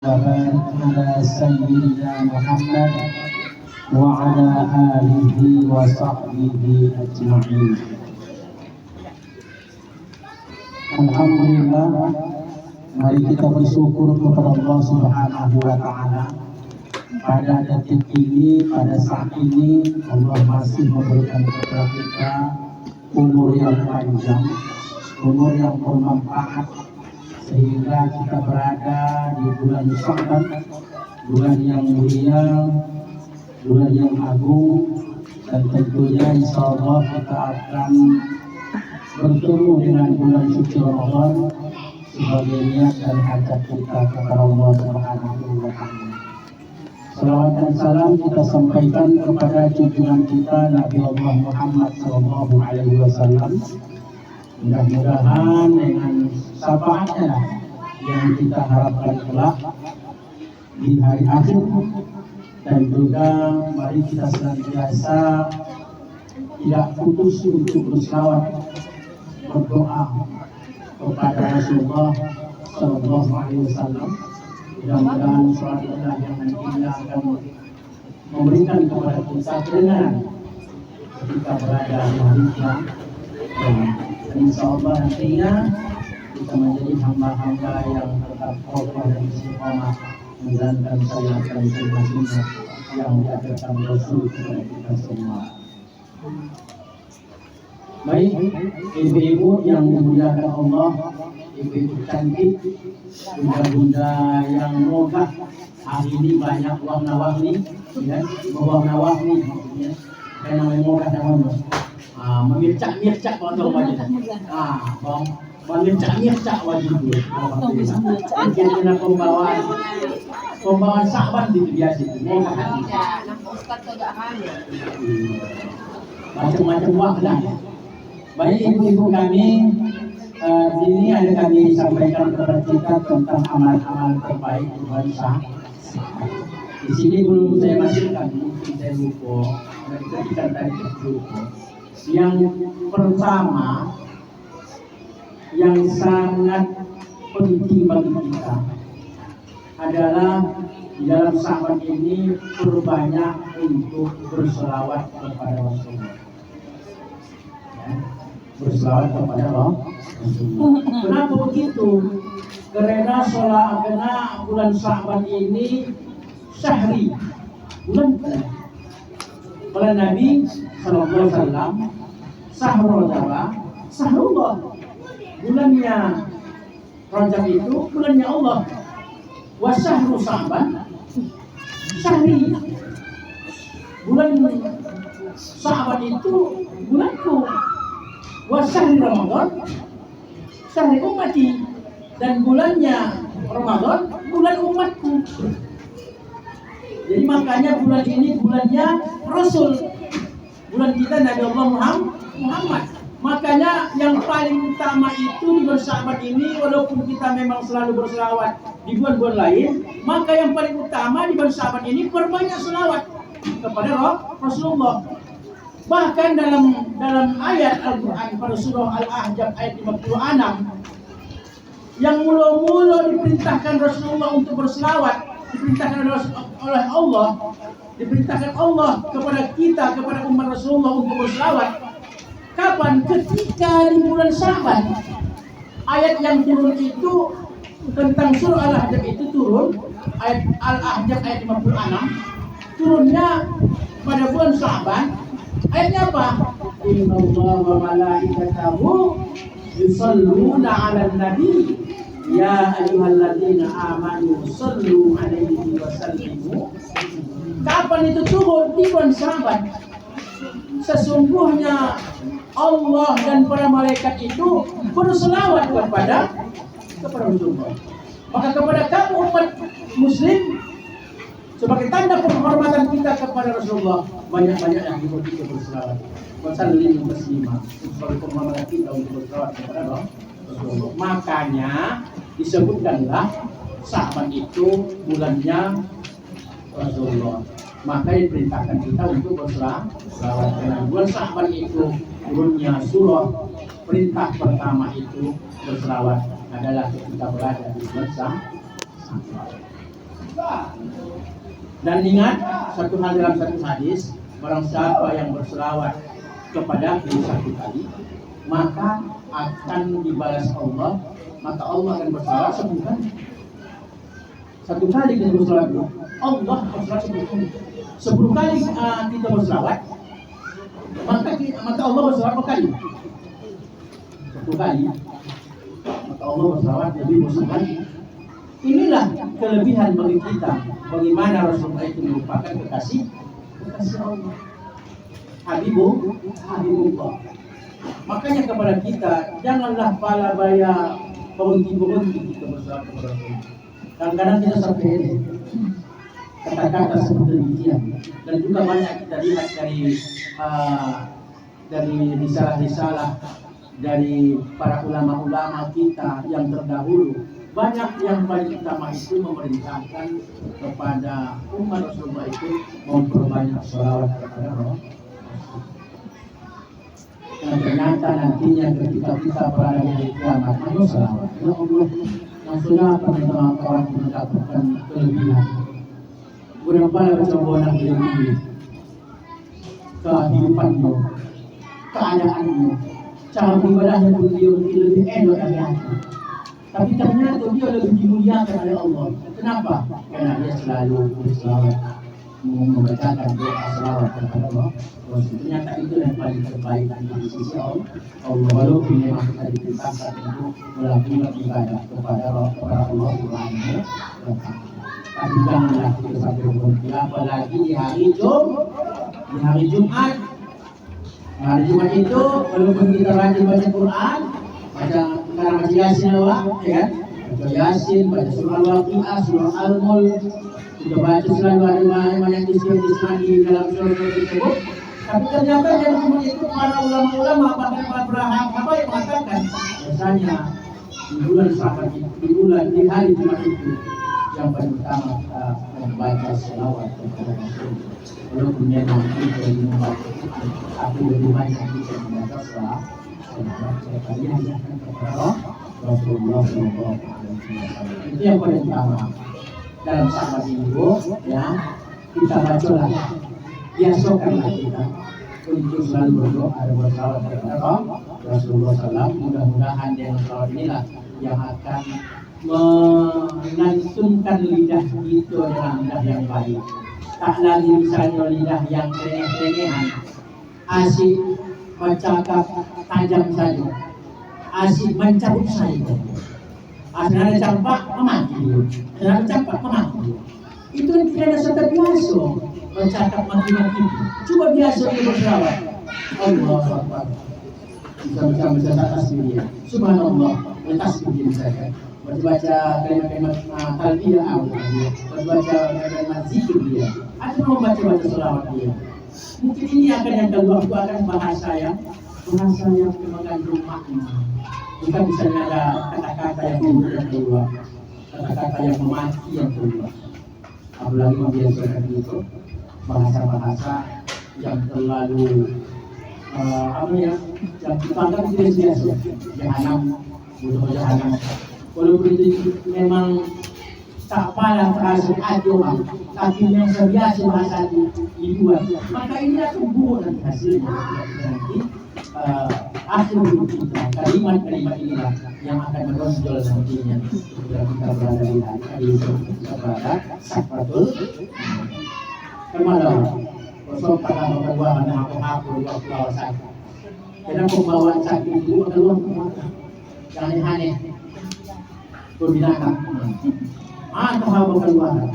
وبارك على سيدنا محمد وعلى آله وصحبه أجمعين. Alhamdulillah, mari kita bersyukur kepada Allah Subhanahu wa Ta'ala. Pada detik ini, pada saat ini, Allah masih memberikan kepada kita umur yang panjang, umur yang bermanfaat, sehingga kita berada di bulan Sya'ban, bulan yang mulia, bulan yang agung, dan tentunya insya Allah kita akan bertemu dengan bulan suci Ramadan sebagai niat dan hajat kita kepada Allah Subhanahu wa Ta'ala. Salawat dan salam kita sampaikan kepada junjungan kita Nabi Allah Muhammad Sallallahu Alaihi Wasallam. Mudah-mudahan dengan syafaatnya yang kita harapkan kelak di hari akhir, dan juga mari kita senantiasa tidak putus untuk berselawat berdoa kepada Rasulullah Sallallahu Alaihi Wasallam. Mudah-mudahan sholatullah yang nantinya akan memberikan kepada kita kedengaran ketika berada di hari kiamat. Dan insya Allah nantinya kita menjadi hamba-hamba yang tetap kokoh dan istiqomah menjalankan syariat dan sunnah yang diajarkan Rasul kepada kita semua. Baik, ibu-ibu yang dimuliakan Allah, ibu-ibu cantik, bunda-bunda yang mogah, hari ini banyak warna-warni, ya, warna-warni, ya, kayak namanya mogah namanya. Memircak-mircak foto wajah. Memircak-mircak wajah itu. Mungkin kena pembawaan Sya'ban itu biasa itu. Mogah hati. Macam-macam warna. Baik ibu-ibu kami, ini ada kami sampaikan kepada kita tentang amal-amal terbaik di bangsa. Di sini belum saya masukkan, mungkin saya lupa. Kita tadi lupa. Yang pertama, yang sangat penting bagi kita adalah di dalam Sya'ban ini perbanyak untuk berselawat kepada Rasulullah. Ya, berselawat kepada Rasulullah. Kenapa begitu? Karena bulan Sya'ban ini syahri, bulan Nabi Sallallahu Alaihi Wasallam, Sahrullah, bulannya Rajab itu bulannya Allah. Wa syahru Sya'ban syahri, bulan Sya'ban itu bulanku. Wa syahri Ramadan syahri ummati, dan bulannya Ramadan bulan umatku. Jadi makanya bulan ini bulannya Rasul, bulan kita Nabi Allah Muhammad. Makanya yang paling utama itu di bulan Sya'ban ini, walaupun kita memang selalu berselawat di bulan-bulan lain, maka yang paling utama di bulan Sya'ban ini perbanyak selawat kepada Rasulullah. Bahkan dalam ayat Al-Quran pada surah Al-Ahzab ayat 56, yang mula-mula diperintahkan Rasulullah untuk berselawat, diperintahkan oleh Allah, diperintahkan Allah kepada kita, kepada umat Rasulullah untuk berselawat. Kapan? Ketika di bulan Sya'ban. Ayat yang turun itu tentang surah Al-Ahzab itu turun, ayat Al-Ahzab ayat 56, turunnya pada bulan Sya'ban. Ayatnya apa? Innallaha wa malaikatahu yusholluna 'alan nabi ya ayyuhalladzina amanu shollu 'alaihi wa sallimu. Kapan itu turun? Di bulan Sya'ban. Sesungguhnya Allah dan para malaikat itu berselawat kepada Rasulullah. Maka kepada kamu umat muslim, sebagai tanda penghormatan kita kepada Rasulullah, banyak-banyak yang kita berselawat. Wasallim taslima. Sebagai penghormatan kita untuk berselawat kepada Rasulullah. Makanya disebutkanlah Sya'ban itu bulannya Rasulullah. Maka diperintahkan kita untuk berselawat. Karena bulan Sya'ban itu turunnya surah, perintah pertama itu berselawat adalah ketika berada di bulan Sya'ban. Dan ingat satu hal dalam satu hadis, barang siapa yang berselawat kepada satu kali, maka akan dibalas Allah, maka Allah akan berselawat 10 kali. Satu kali kita berselawat, Allah berselawat 10 kali. 10 kali kita berselawat, maka Allah berselawat berapa kali? 1 kali. Maka Allah berselawat lebih 10 kali. Inilah kelebihan bagi kita, bagaimana Rasulullah itu merupakan kekasih Allah, Habibullah. Makanya kepada kita, janganlah pala baya berhenti kita berselawat kepada Rasulullah. Kadang-kadang kita sampai ini kata-kata seperti demikian, dan juga banyak kita lihat dari risalah-risalah dari para ulama-ulama kita yang terdahulu. Banyak yang paling utama itu memerintahkan kepada umat Rasulullah itu memperbanyak sholawat kepada Allah. Dan ternyata nantinya ketika kita berada di kiamat, mana sholawat? Ya Allah, yang sudah pernah orang mendapatkan kelebihan. Mudah-mudahan percobaan beliau kehidupannya, keadaannya, cara ibadahnya beliau lebih elok dari aku. Tapi ternyata dia lebih dimuliakan oleh Allah. Kenapa? Karena dia selalu berselawat, membacakan doa selawat kepada Allah. Ternyata itu yang paling terbaik di sisi Allah. Walaupun memang kita diperintahkan untuk melakukan ibadah kepada Allah Subhanahu wa Ta'ala. Tapi janganlah kita sampai berhenti, apalagi di hari Jumat. Hari Jumat itu walaupun kita rajin baca Quran, baca Yasin ya kan? Baca Yasin, baca surah Al-Waqi'ah, surah Al-Mulk, kita baca selalu ada banyak istilah di dalam surah tersebut. Tapi ternyata yang Jumat itu para ulama-ulama bahkan para sahabat yang mengatakan biasanya di hari Jumat itu yang paling utama kita membaca selawat kepada Rasul. Walaupun memang kita membaca itu, tapi lebih banyak kita membaca selawat kepada Rasulullah SAW. Itu yang paling utama dalam sahabat minggu, ya kita bacalah, biasakanlah kita untuk selalu berdoa dan bersalawat kepada Rasulullah SAW. Mudah-mudahan dengan salawat inilah yang akan melantunkan lidah itu dengan lidah yang baik. Tak lagi misalnya lidah yang rengeh-rengehan, asik bercakap tajam saja, asik mencabut saja. Ada campak memaki, ada campak memaki. Itu tidak ada serta biasa bercakap maki-maki. Coba biasa dia berselawat. Allah Akbar. Bisa tasbih dia. Subhanallah, tasbih dia saja. Baca kalimat-kalimat talbiyah, baca kalimat zikir dia. Atau membaca selawat dia. Mungkin ini akan yang kedua, aku akan bahasa yang mengandung makna. Bukan misalnya ada kata-kata yang keluar, kata-kata yang memaki yang keluar. Apalagi membiasakan itu bahasa-bahasa yang terlalu yang dipanggil tidak biasa. Jahanam, butuh jahanam. Walaupun itu memang tak pala terasa adua, tapi yang sebiasa bahasa itu dibuat. Maka ini akan buruk nanti hasilnya. Nanti akhir hidup kita, kalimat-kalimat inilah yang akan menonjol nantinya ketika kita berada di hari itu, kita berada sakratul kemalau. Kosong pada memperbuahan aku waktu awal sakit. Karena pembawaan sakit itu adalah jangan aneh. Berbinatang. Atau hal berkeluaran.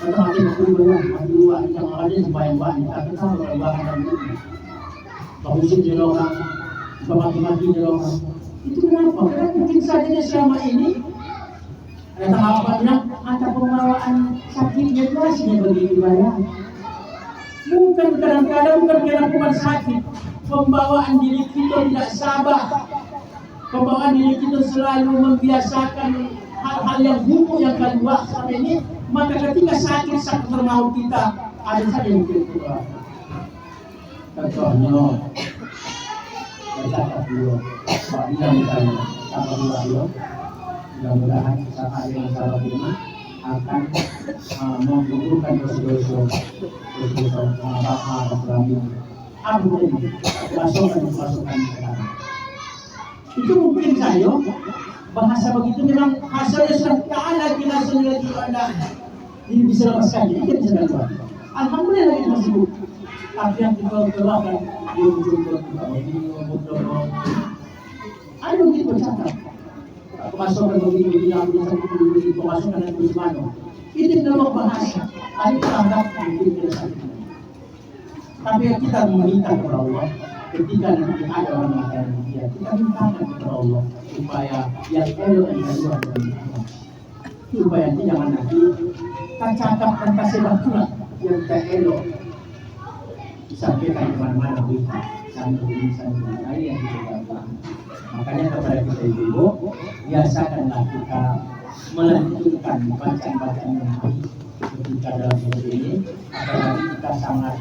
Atau hati berkeluaran yang ada sembahyang banyak. Tapi tahu berkeluaran dan itu. Bahusik di orang, maki-maki di orang. Itu kenapa? Karena mungkin saja selama ini ada apa bilang ada pembawaan sakitnya jelasnya begitu banyak. Bukan kadang-kadang bukan karena sakit, pembawaan diri kita tidak sabar. Pembawaan diri kita selalu membiasakan hal-hal yang buruk yang keluar sampai ini, maka ketika sakit termaut kita ada saja yang kita keluar. Contohnya, bercakap beliau, apabila misalnya apa beliau, mudah-mudahan saat yang salah ini akan menggugurkan dosa-dosa bapak kami. Abu ini pasukan sekarang. Itu mungkin saya bahasa begitu memang hasilnya sudah kalah di hasilnya di Anda ini bisa lepaskan ini kita bisa dapat. Alhamdulillah kita masih hidup. Tapi yang kita keluarkan di ujung ada begitu cakap. Pemasukan begitu yang bisa begitu pemasukan yang bagaimana? Ini dalam bahasa. Ada terhadap mungkin tidak sakit. Tapi kita meminta kepada Allah ketika nanti ada orang mengatakan dia, kita mintakan kepada Allah supaya yang elok dan keluar dari Allah. Supaya jangan nanti cakap dan kasih baturan yang tak elok disampaikan kemana-mana berita sampai yang kita dapat. Makanya kepada kita ibu, biasakanlah kita melanjutkan bacaan-bacaan yang baik ketika dalam hidup ini, apalagi kita sangat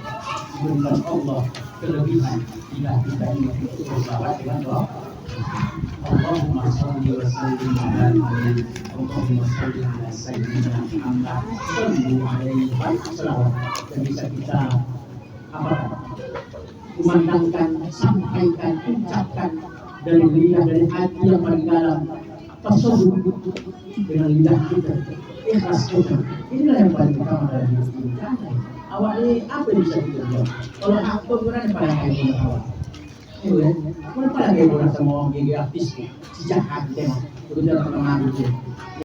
diberikan Allah kelebihan jika kita ini bersahabat dengan doa. Allahumma shalli wa sallim ala nabi Allahumma shalli ala sayyidina Muhammad sallallahu alaihi wasallam. Dan bisa kita kumandangkan, sampaikan, ucapkan dari lidah, dari hati yang paling dalam, tasawuf dengan lidah kita, ikhlas kita. Inilah yang paling utama dalam hidup ini. Awak ini apa yang bisa kita buat? Kalau aku berani pada kayak awak, mana pada kayak sama orang gigi artis, sejak hati tengok, begitu dalam mengambil dia.